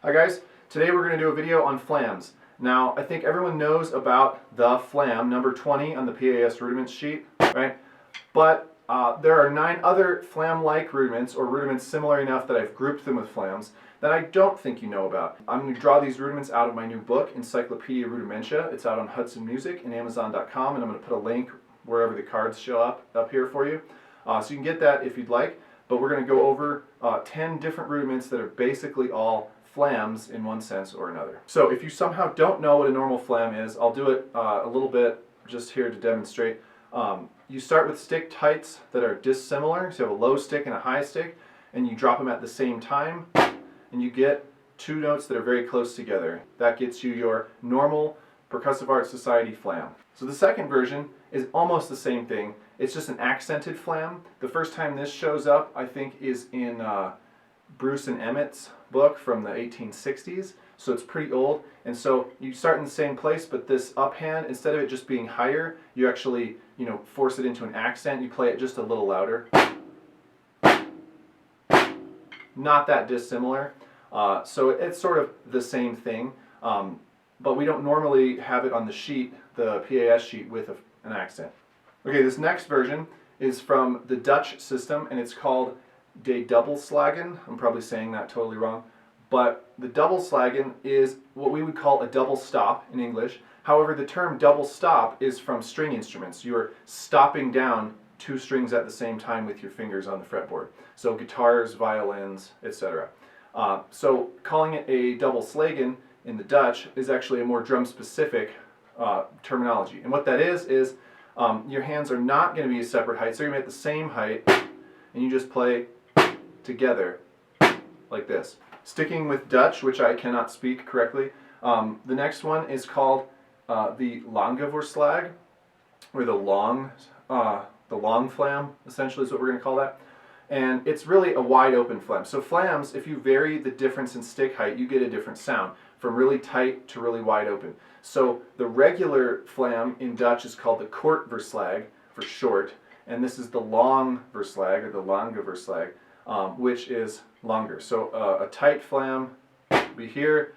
Hi guys, today we're going to do a video on flams. Now I think everyone knows about the flam, number 20 on the PAS rudiments sheet, right? But there are 9 other flam-like rudiments, or rudiments similar enough that I've grouped them with flams, that I don't think you know about. I'm going to draw these rudiments out of my new book, Encyclopedia Rudimentia. It's out on Hudson Music and Amazon.com, and I'm going to put a link wherever the cards show up here for you. So you can get that if you'd like, but we're going to go over 10 different rudiments that are basically all flams in one sense or another. So if you somehow don't know what a normal flam is, I'll do it a little bit just here to demonstrate. You start with stick heights that are dissimilar, so you have a low stick and a high stick, and you drop them at the same time, and you get 2 notes that are very close together. That gets you your normal Percussive Art Society flam. So the second version is almost the same thing. It's just an accented flam. The first time this shows up, I think, is in Bruce and Emmett's book from the 1860s, so it's pretty old. And so you start in the same place, but this uphand, instead of it just being higher, you actually, force it into an accent. You play it just a little louder. Not that dissimilar. So it's sort of the same thing, but we don't normally have it on the sheet, the PAS sheet, with an accent. Okay, this next version is from the Dutch system, and it's called De Dubbele Slagen. I'm probably saying that totally wrong, but the Dubbele Slagen is what we would call a double stop in English. However, the term double stop is from string instruments. You're stopping down 2 strings at the same time with your fingers on the fretboard. So guitars, violins, etc. So calling it a double slagen in the Dutch is actually a more drum-specific terminology. And what that is your hands are not going to be a separate height, so you're going to be at the same height, and you just play together like this. Sticking with Dutch, which I cannot speak correctly, the next one is called the Lange Voorslag, or the long flam, essentially is what we're going to call that. And it's really a wide open flam. So flams, if you vary the difference in stick height, you get a different sound, from really tight to really wide open. So the regular flam in Dutch is called the Kort Voorslag for short, and this is the Long Voorslag, or the Lange Voorslag, which is longer. So a tight flam will be here,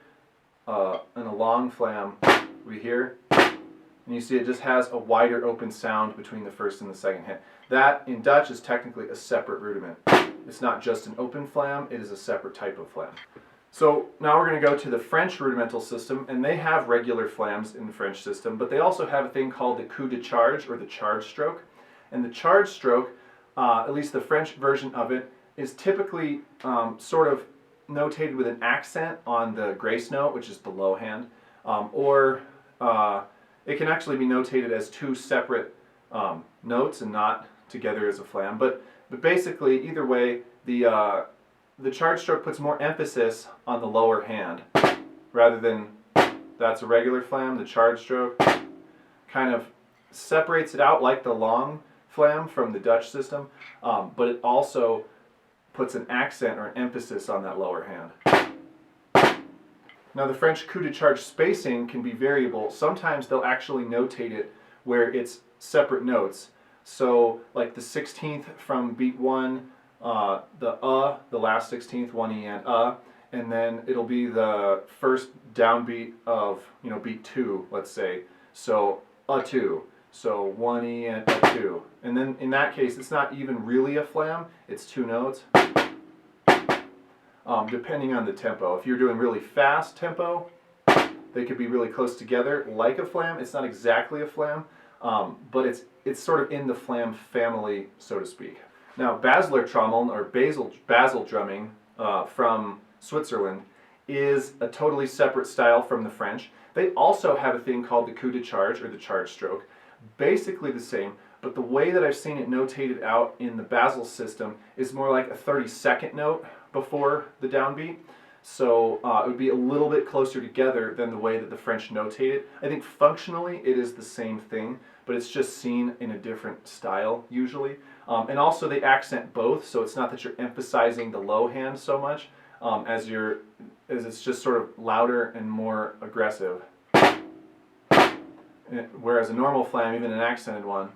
and a long flam will be here. And you see it just has a wider open sound between the first and the second hand. That, in Dutch, is technically a separate rudiment. It's not just an open flam, it is a separate type of flam. So now we're going to go to the French rudimental system, and they have regular flams in the French system, but they also have a thing called the Coup de Charge, or the charge stroke. And the charge stroke, at least the French version of it, is typically sort of notated with an accent on the grace note, which is the low hand, or it can actually be notated as 2 separate notes and not together as a flam. But basically, either way, the charge stroke puts more emphasis on the lower hand, rather than that's a regular flam. The charge stroke kind of separates it out like the long flam from the Dutch system, but it also puts an accent or an emphasis on that lower hand. Now the French coup de charge spacing can be variable. Sometimes they'll actually notate it where it's separate notes. So like the 16th from beat 1, the last 16th, 1 E and then it'll be the first downbeat of beat 2, let's say. So A2. So 1 E and A2. And then in that case, it's not even really a flam, it's 2 notes. Depending on the tempo. If you're doing really fast tempo, they could be really close together like a flam. It's not exactly a flam, but it's sort of in the flam family, so to speak. Now Basler Trommeln, or Basel drumming from Switzerland, is a totally separate style from the French. They also have a thing called the Coup de Charge, or the charge stroke. Basically the same, but the way that I've seen it notated out in the Basel system is more like a 32nd note before the downbeat. So it would be a little bit closer together than the way that the French notate it. I think functionally it is the same thing, but it's just seen in a different style usually. And also they accent both, so it's not that you're emphasizing the low hand so much as it's just sort of louder and more aggressive. Whereas a normal flam, even an accented one,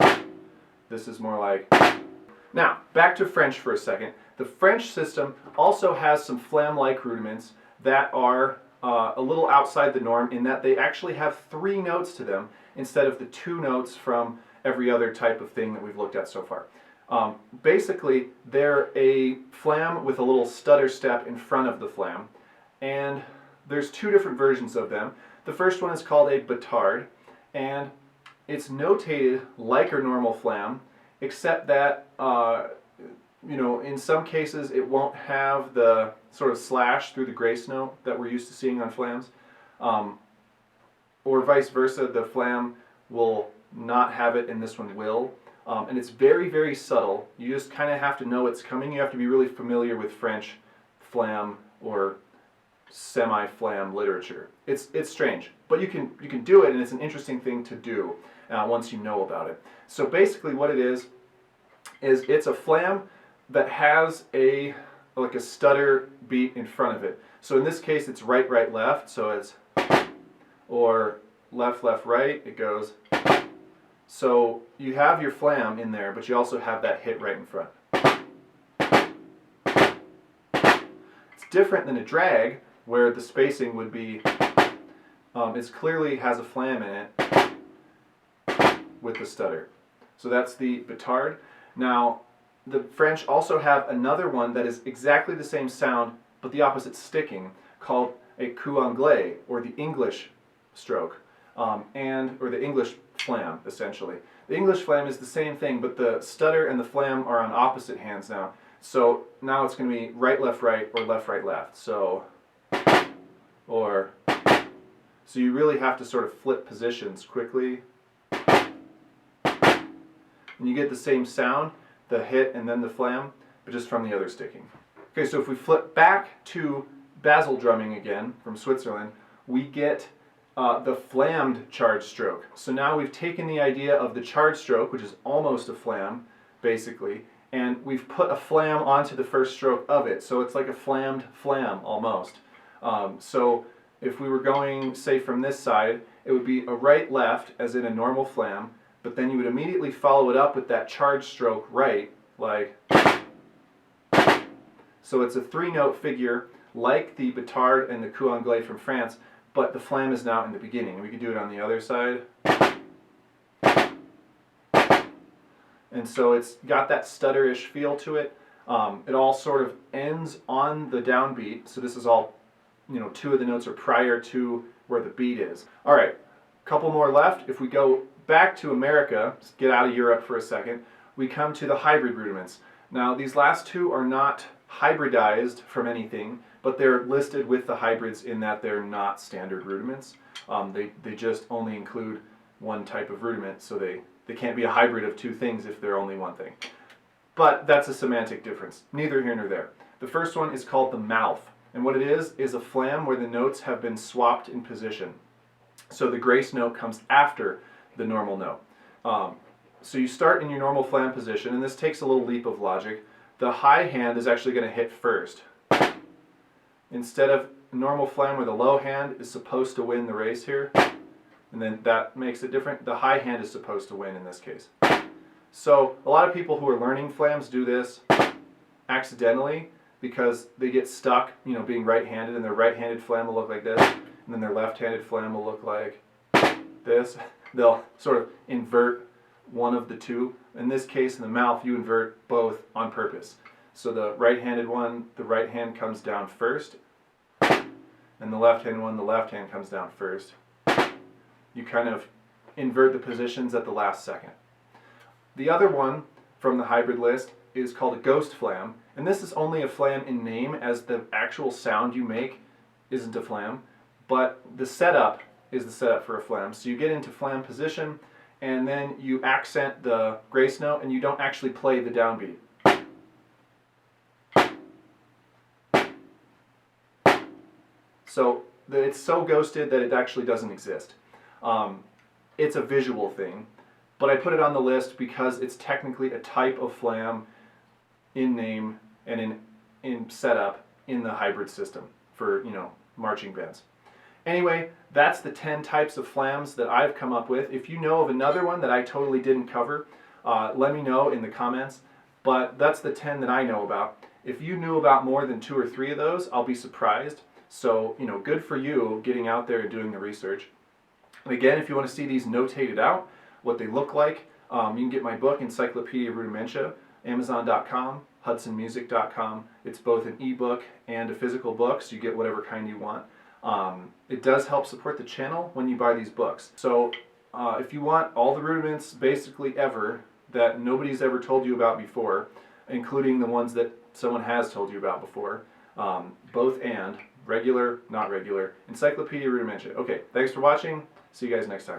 this is more like. Now, back to French for a second. The French system also has some flam-like rudiments that are a little outside the norm in that they actually have 3 notes to them instead of the 2 notes from every other type of thing that we've looked at so far. Basically, they're a flam with a little stutter step in front of the flam, and there's 2 different versions of them. The first one is called a Batard, and it's notated like a normal flam, except that you know, in some cases it won't have the sort of slash through the grace note that we're used to seeing on flams, or vice versa. The flam will not have it and this one will. And it's very, very subtle. You just kind of have to know it's coming. You have to be really familiar with French flam or semi-flam literature. It's strange, but you can do it, and it's an interesting thing to do once you know about it. So basically what it is it's a flam that has like a stutter beat in front of it. So in this case it's right, right, left, so it's, or left, left, right, it goes. So you have your flam in there, but you also have that hit right in front. It's different than a drag, where the spacing would be, it clearly has a flam in it with the stutter. So that's the Batard. Now, the French also have another one that is exactly the same sound, but the opposite sticking, called a Coup Anglais, or the English stroke, or the English flam, essentially. The English flam is the same thing, but the stutter and the flam are on opposite hands now. So now it's going to be right, left, right, or left, right, left. So you really have to sort of flip positions quickly. And you get the same sound, the hit and then the flam, but just from the other sticking. Okay, so if we flip back to Basel drumming again from Switzerland, we get the flammed charge stroke. So now we've taken the idea of the charge stroke, which is almost a flam, basically, and we've put a flam onto the first stroke of it. So it's like a flammed flam, almost. So if we were going, say, from this side, it would be a right-left, as in a normal flam, but then you would immediately follow it up with that charge stroke right, like. So it's a 3-note figure, like the Batard and the Coup Anglais from France, but the flam is now in the beginning. We could do it on the other side. And so it's got that stutter-ish feel to it. It all sort of ends on the downbeat, so this is all, 2 of the notes are prior to where the beat is. All right, a couple more left. If we go back to America, let's get out of Europe for a second, we come to the hybrid rudiments. Now, these last 2 are not hybridized from anything, but they're listed with the hybrids in that they're not standard rudiments. They just only include one type of rudiment, so they can't be a hybrid of 2 things if they're only one thing. But that's a semantic difference, neither here nor there. The first one is called the Malf, and what it is a flam where the notes have been swapped in position. So the grace note comes after the normal note. So you start in your normal flam position, and this takes a little leap of logic. The high hand is actually going to hit first. Instead of normal flam where the low hand is supposed to win the race here, and then that makes it different, the high hand is supposed to win in this case. So a lot of people who are learning flams do this accidentally because they get stuck, being right-handed, and their right-handed flam will look like this, and then their left-handed flam will look like this. They'll sort of invert one of the 2. In this case, in the Malf, you invert both on purpose. So the right-handed one, the right hand comes down first, and the left-handed one, the left hand comes down first. You kind of invert the positions at the last second. The other one from the hybrid list is called a ghost flam, and this is only a flam in name, as the actual sound you make isn't a flam, but the setup is the setup for a flam. So you get into flam position, and then you accent the grace note, and you don't actually play the downbeat. So it's so ghosted that it actually doesn't exist. It's a visual thing, but I put it on the list because it's technically a type of flam in name and in setup in the hybrid system for, marching bands. Anyway, that's the 10 types of flams that I've come up with. If you know of another one that I totally didn't cover, let me know in the comments, but that's the 10 that I know about. If you knew about more than 2 or 3 of those, I'll be surprised, So, you know, good for you getting out there and doing the research. And again, if you want to see these notated out, what they look like, you can get my book, Encyclopedia Rudimentia, Amazon.com, HudsonMusic.com. It's both an ebook and a physical book, so you get whatever kind you want. It does help support the channel when you buy these books. So if you want all the rudiments basically ever that nobody's ever told you about before, including the ones that someone has told you about before, both and, regular, not regular, Encyclopedia Rudimentia. Okay, thanks for watching. See you guys next time.